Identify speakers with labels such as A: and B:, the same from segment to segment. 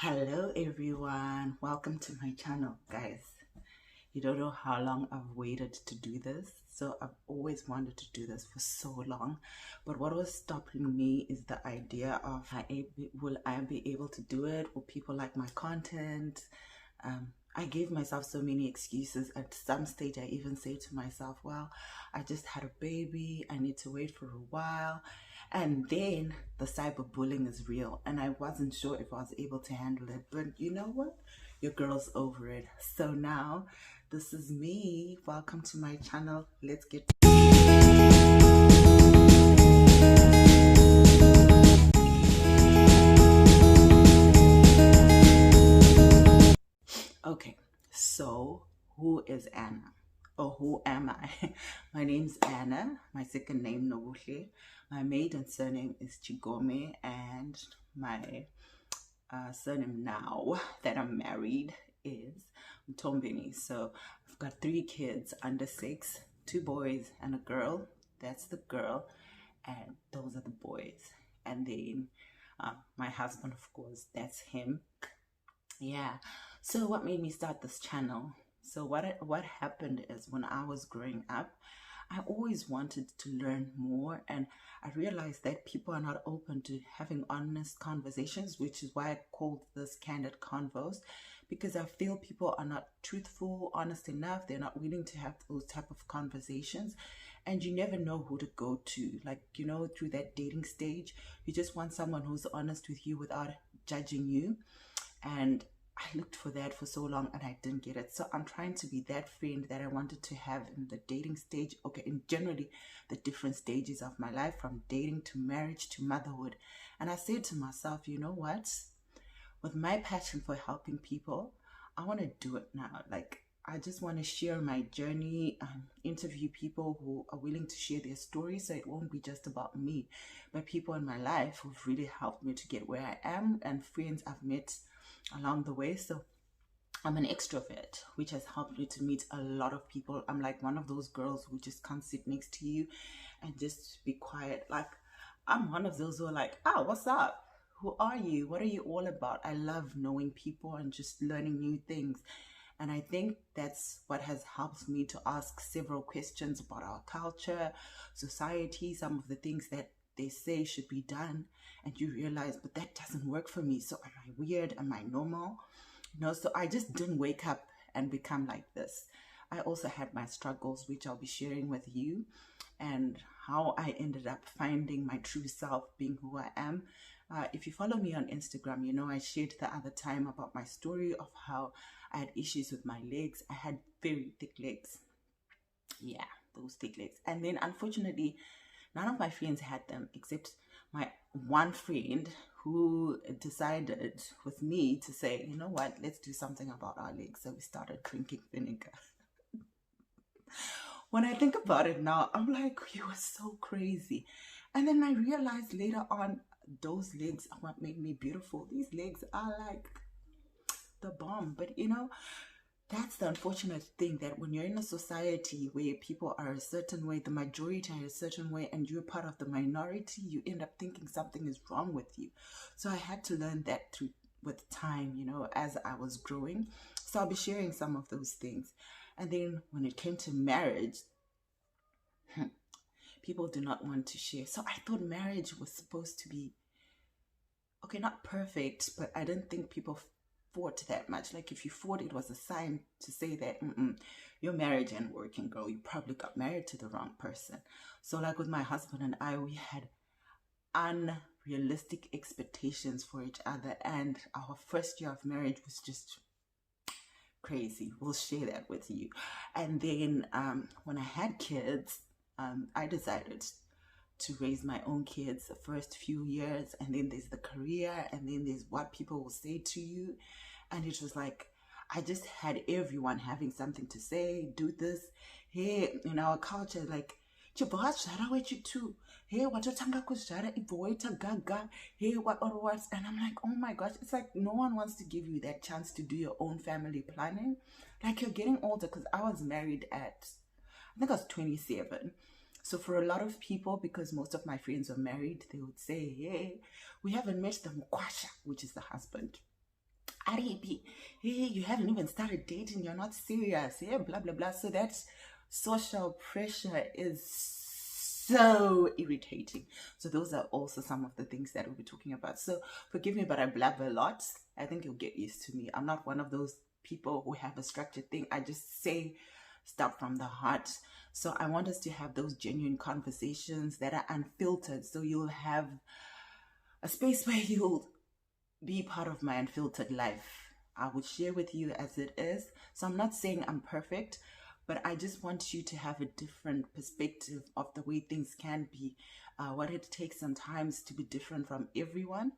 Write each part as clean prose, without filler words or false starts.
A: Hello everyone, welcome to my channel, guys. You don't know how long I've waited to do this. So I've always wanted to do this for so long, but what was stopping me is the idea of will I be able to do it? Will people like my content? I gave myself so many excuses. At some stage I even say to myself, well, I just had a baby, I need to wait for a while. And then the cyberbullying is real, and I wasn't sure if I was able to handle it. But you know what? Your girl's over it. So now, this is me. Welcome to my channel. Let's get. Okay, so who is Anna? Or who am I? My name's Anna. My second name, Nobuhle. My maiden surname is Chigome, and my surname now that I'm married is Mtombeni. So I've got 3 kids under 6, 2 boys and a girl. That's the girl, and those are the boys. And then my husband, of course, that's him. Yeah. So what made me start this channel? So what happened is, when I was growing up, I always wanted to learn more, and I realized that people are not open to having honest conversations, which is why I called this Candid Convos, because I feel people are not truthful, honest enough. They're not willing to have those type of conversations, and you never know who to go to. Like, through that dating stage, you just want someone who's honest with you without judging you. And I looked for that for so long and I didn't get it. So I'm trying to be that friend that I wanted to have in the dating stage. Okay, in generally the different stages of my life, from dating to marriage to motherhood. And I said to myself, you know what? With my passion for helping people, I want to do it now. Like, I just want to share my journey, interview people who are willing to share their stories, so it won't be just about me, but people in my life who've really helped me to get where I am, and friends I've met along the way. So I'm an extrovert, which has helped me to meet a lot of people. I'm like one of those girls who just can't sit next to you and just be quiet. Like, I'm one of those who are like, oh, what's up? Who are you? What are you all about? I love knowing people and just learning new things. And I think that's what has helped me to ask several questions about our culture, society, some of the things that they say should be done, and you realize, but that doesn't work for me. So am I weird? Am I normal? So I just didn't wake up and become like this. I also had my struggles, which I'll be sharing with you, and how I ended up finding my true self, being who I am. If you follow me on Instagram, I shared the other time about my story of how I had issues with my legs. I had very thick legs. Yeah, those thick legs. And then unfortunately, none of my friends had them except my one friend, who decided with me to say, you know what, let's do something about our legs. So we started drinking vinegar. When I think about it now, I'm like, you were so crazy. And then I realized later on, those legs are what made me beautiful. These legs are like the bomb. But that's the unfortunate thing, that when you're in a society where people are a certain way, the majority are a certain way, and you're part of the minority, you end up thinking something is wrong with you. So I had to learn that with time, as I was growing. So I'll be sharing some of those things. And then when it came to marriage, people do not want to share. So I thought marriage was supposed to be, okay, not perfect, but I didn't think people fought that much. Like, if you fought, it was a sign to say that your marriage ain't working, girl. You probably got married to the wrong person. So like with my husband and I, we had unrealistic expectations for each other, and our first year of marriage was just crazy. We'll share that with you. And then when I had kids, I decided to raise my own kids the first few years, and then there's the career, and then there's what people will say to you. And it was like, I just had everyone having something to say. Do this here in our culture, like, hey, what gaga, hey, what or what. And I'm like, oh my gosh, it's like no one wants to give you that chance to do your own family planning. Like, you're getting older, because I was married at, I think I was 27. So for a lot of people, because most of my friends were married, they would say, hey, we haven't met the Mkwasha, which is the husband. Aribi, hey, you haven't even started dating, you're not serious, yeah, blah blah blah. So that social pressure is so irritating. So those are also some of the things that we'll be talking about. So forgive me, but I blabber a lot. I think you'll get used to me. I'm not one of those people who have a structured thing. I just say stuff from the heart. So I want us to have those genuine conversations that are unfiltered. So you'll have a space where you'll be part of my unfiltered life. I will share with you as it is. So I'm not saying I'm perfect, but I just want you to have a different perspective of the way things can be, what it takes sometimes to be different from everyone.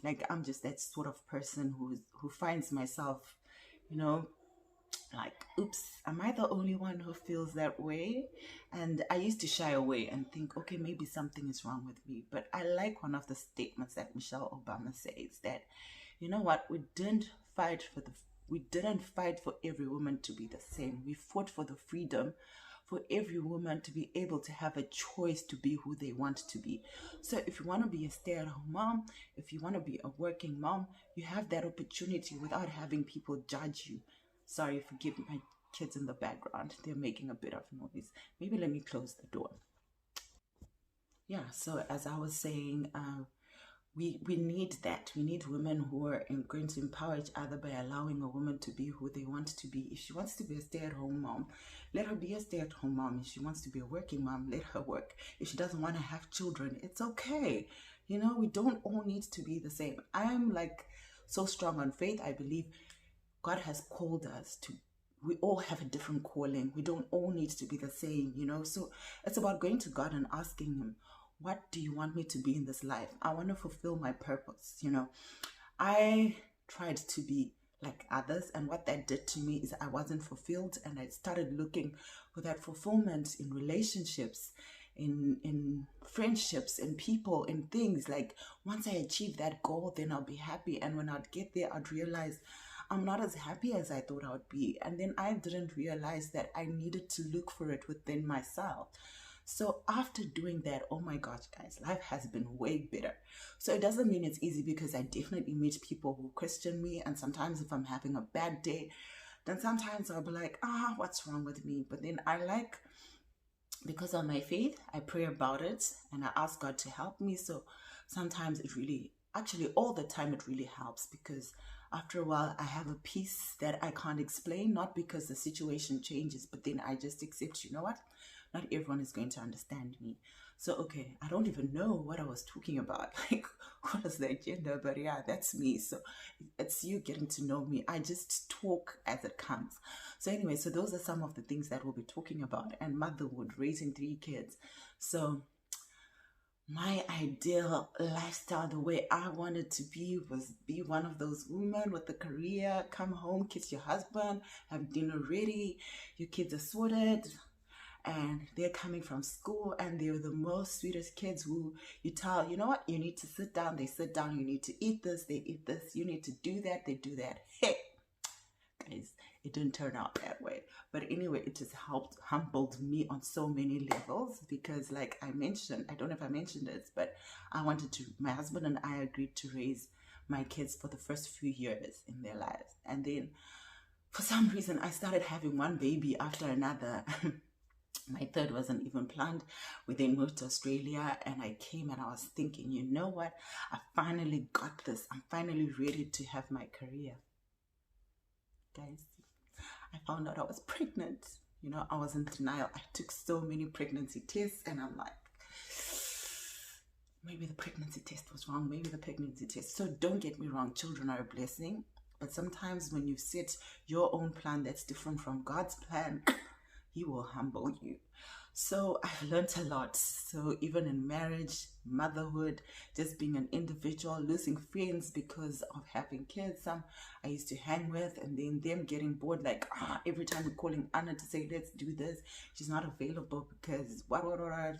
A: Like I'm just that sort of person who finds myself, you know, like, oops, am I the only one who feels that way? And I used to shy away and think, okay, maybe something is wrong with me. But I like one of the statements that Michelle Obama says that, you know what, we didn't fight for every woman to be the same. We fought for the freedom for every woman to be able to have a choice to be who they want to be. So if you want to be a stay-at-home mom, if you want to be a working mom, you have that opportunity without having people judge you. Sorry, forgive my kids in the background. They're making a bit of noise. Maybe let me close the door. Yeah, so as I was saying, we need that. We need women who are going to empower each other by allowing a woman to be who they want to be. If she wants to be a stay-at-home mom, let her be a stay-at-home mom. If she wants to be a working mom, let her work. If she doesn't want to have children, it's okay. You know, we don't all need to be the same. I'm like so strong on faith. I believe God has called us to, we all have a different calling. We don't all need to be the same, you know. So it's about going to God and asking Him, what do you want me to be in this life? I want to fulfill my purpose, you know. I tried to be like others, and what that did to me is I wasn't fulfilled, and I started looking for that fulfillment in relationships, in friendships, in people, in things. Like once I achieve that goal, then I'll be happy. And when I'd get there, I'd realize I'm not as happy as I thought I would be. And then I didn't realize that I needed to look for it within myself. So after doing that, oh my gosh, guys, life has been way better. So it doesn't mean it's easy, because I definitely meet people who question me. And sometimes if I'm having a bad day, then sometimes I'll be like, what's wrong with me? But then because of my faith, I pray about it and I ask God to help me. So sometimes it really, actually all the time, it really helps, because after a while I have a peace that I can't explain, not because the situation changes, but then I just accept, you know what, not everyone is going to understand me. So okay, I don't even know what I was talking about, like what is the agenda, but yeah, that's me. So it's you getting to know me. I just talk as it comes. So anyway, so those are some of the things that we'll be talking about, and motherhood, raising 3 kids. So my ideal lifestyle, the way I wanted to be, was be one of those women with a career, come home, kiss your husband, have dinner ready, your kids are sorted, and they're coming from school, and they're the most sweetest kids who you tell, you know what, you need to sit down, they sit down, you need to eat this, they eat this, you need to do that, they do that. Hey, guys, it didn't turn out that way. But anyway, it has humbled me on so many levels, because like I mentioned, I don't know if I mentioned this, but my husband and I agreed to raise my kids for the first few years in their lives. And then for some reason, I started having one baby after another. My third wasn't even planned. We then moved to Australia, and I came and I was thinking, you know what? I finally got this. I'm finally ready to have my career. Guys, I found out I was pregnant. You know, I was in denial. I took so many pregnancy tests, and I'm like, maybe the pregnancy test was wrong. Maybe the pregnancy test. So don't get me wrong, children are a blessing. But sometimes when you set your own plan that's different from God's plan, He will humble you. So I've learned a lot. So even in marriage, motherhood, just being an individual, losing friends because of having kids. Some I used to hang with, and then them getting bored, like every time we're calling Anna to say, let's do this, she's not available because what,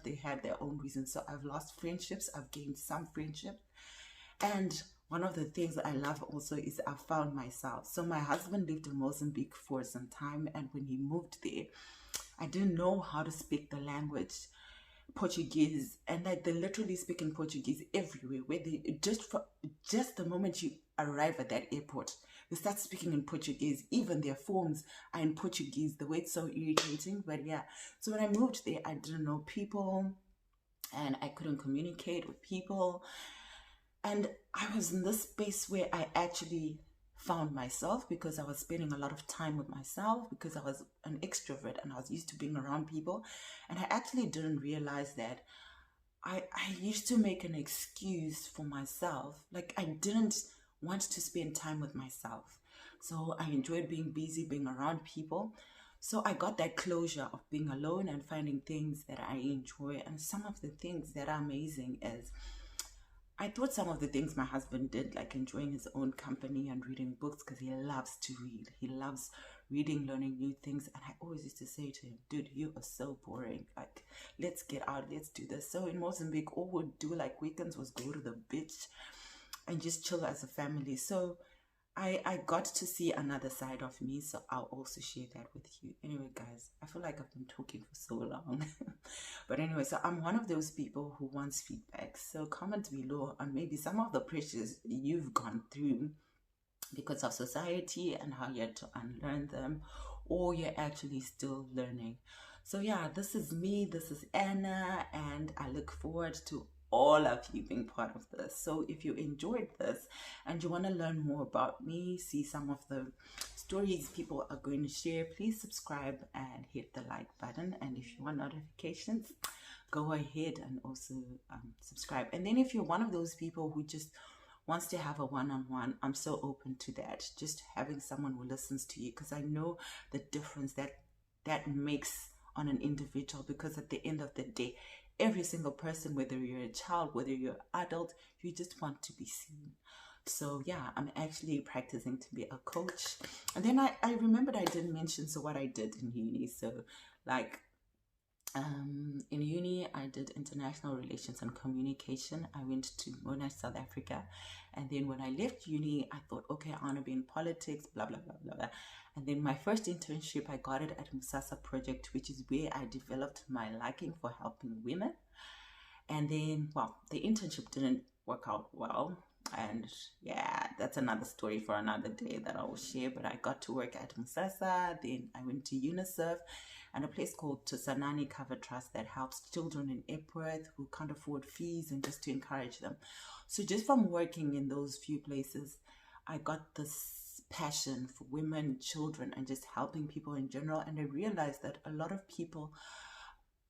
A: they had their own reasons. So I've lost friendships, I've gained some friendships. And one of the things that I love also is I found myself. So my husband lived in Mozambique for some time, and when he moved there, I didn't know how to speak the language. Portuguese, and like they literally speak in Portuguese everywhere. Where they just the moment you arrive at that airport, they start speaking in Portuguese. Even their forms are in Portuguese. The way it's so irritating, but yeah. So when I moved there, I didn't know people, and I couldn't communicate with people, and I was in this space where I actually found myself because I was spending a lot of time with myself because I was an extrovert and I was used to being around people. And I actually didn't realize that I used to make an excuse for myself. Like I didn't want to spend time with myself. So I enjoyed being busy, being around people. So I got that closure of being alone and finding things that I enjoy. And some of the things that are amazing is I thought some of the things my husband did, like enjoying his own company and reading books, because he loves to read. He loves reading, learning new things. And I always used to say to him, dude, you are so boring. Like, let's get out, let's do this. So in Mozambique, all we'd do like weekends was go to the beach and just chill as a family. So I got to see another side of me, so I'll also share that with you. Anyway, guys, I feel like I've been talking for so long. But anyway, so I'm one of those people who wants feedback. So comment below on maybe some of the pressures you've gone through because of society and how you had to unlearn them, or you're actually still learning. So yeah, this is me, this is Anna, and I look forward to all of you being part of this. So if you enjoyed this and you want to learn more about me, see some of the stories people are going to share, please subscribe and hit the like button. And if you want notifications, go ahead and also subscribe. And then if you're one of those people who just wants to have a one-on-one, I'm so open to that. Just having someone who listens to you, because I know the difference that makes on an individual. Because at the end of the day, every single person, whether you're a child, whether you're an adult, you just want to be seen. So yeah, I'm actually practicing to be a coach. And then I remembered I didn't mention so what I did in uni. So like in uni, I did international relations and communication. I went to Monash, South Africa. And then when I left uni, I thought, okay, I want to be in politics, blah, blah, blah, blah, blah. And then my first internship, I got it at Musasa Project, which is where I developed my liking for helping women. And then, well, the internship didn't work out well. And yeah, that's another story for another day that I will share. But I got to work at Musasa. Then I went to UNICEF and a place called Tusanani Cover Trust that helps children in Epworth who can't afford fees, and just to encourage them. So just from working in those few places, I got this passion for women, children, and just helping people in general. And I realized that a lot of people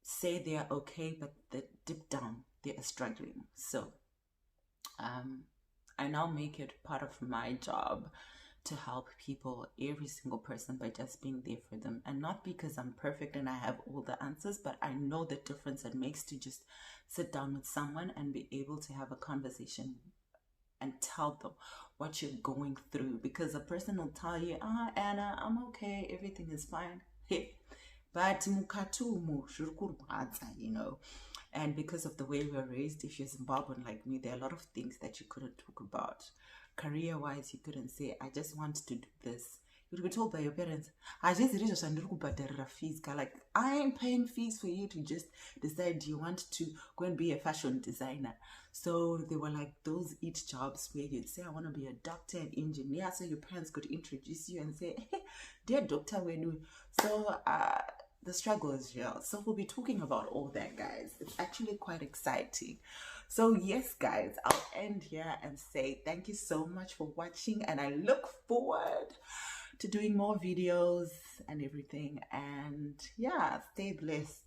A: say they are okay, but that deep down they are struggling. So I now make it part of my job to help people, every single person, by just being there for them. And not because I'm perfect and I have all the answers, but I know the difference it makes to just sit down with someone and be able to have a conversation and tell them what you're going through. Because a person will tell you, Anna, I'm okay, everything is fine. But mukatumu, you know. And because of the way we were raised, if you're Zimbabwean like me, there are a lot of things that you couldn't talk about. Career-wise, you couldn't say, I just want to do this. You would be told by your parents, I just fees. Like, I ain't paying fees for you to just decide you want to go and be a fashion designer. So they were like those eat jobs where you'd say, I want to be a doctor and engineer. So your parents could introduce you and say, hey, dear Dr. Wenu. So the struggle is real. So we'll be talking about all that, guys. It's actually quite exciting. So yes, guys, I'll end here and say thank you so much for watching, and I look forward to doing more videos and everything. And yeah, stay blessed.